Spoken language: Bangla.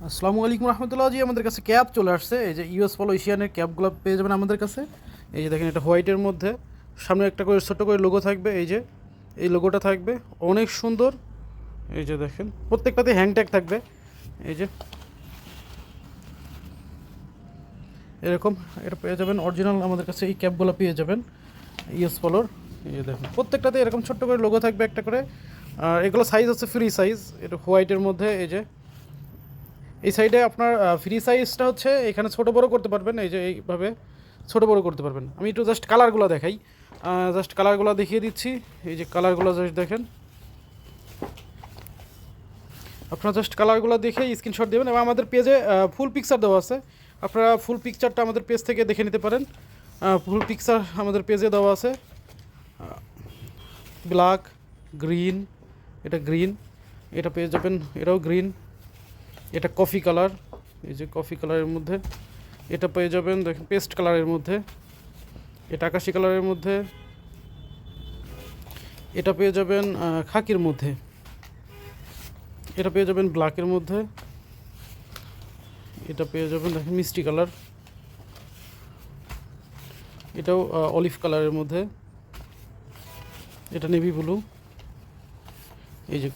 আসসালামু আলাইকুম রহমতুল্লাহ জি, আমাদের কাছে ক্যাপ চলে আসছে। এই যে ইউএস পলো এশিয়ানের ক্যাপগুলো পেয়ে যাবেন আমাদের কাছে। এই যে দেখেন, এটা হোয়াইটের মধ্যে সামনে একটা করে ছোট্ট করে লোগো থাকবে। এই যে এই লোগোটা থাকবে, অনেক সুন্দর। এই যে দেখেন, প্রত্যেকটাতে হ্যাং ট্যাগ থাকবে। এই যে এরকম এটা পেয়ে যাবেন অরিজিনাল আমাদের কাছে। এই ক্যাপগুলো পেয়ে যাবেন ইউএস পলোর। এই যে দেখুন, প্রত্যেকটাতে এরকম ছোট্ট করে লোগো থাকবে একটা করে। আর এগুলো সাইজ হচ্ছে ফ্রি সাইজ, এটা হোয়াইটের মধ্যে। এই যে এই সাইডে আপনার ফ্রি সাইজটা হচ্ছে এখানে ছোটো বড়ো করতে পারবেন। এই যে এইভাবে ছোটো বড়ো করতে পারবেন। আমি একটু জাস্ট কালারগুলো দেখাই, জাস্ট কালারগুলো দেখিয়ে দিচ্ছি। এই যে কালারগুলো জাস্ট দেখেন, আপনারা জাস্ট কালারগুলো দেখে স্ক্রিনশট দেবেন। এবং আমাদের পেজে ফুল পিকচার দেওয়া আছে, আপনারা ফুল পিকচারটা আমাদের পেজ থেকে দেখে নিতে পারেন। ফুল পিকচার আমাদের পেজে দেওয়া আছে। ব্ল্যাক, গ্রিন, এটা গ্রিন, এটা পেয়ে যাবেন, এটাও গ্রিন, এটা কফি কালার, এই যে কফি কালারের মধ্যে এটা পেয়ে যাবেন। দেখেন পেস্ট কালারের মধ্যে, এটা আকাশি কালারের মধ্যে, এটা পেয়ে যাবেন খাকির মধ্যে, এটা পেয়ে যাবেন ব্ল্যাকের মধ্যে, এটা পেয়ে যাবেন দেখেন মিষ্টি কালার, এটাও অলিভ কালারের মধ্যে, এটা নেভি ব্লু, এই যে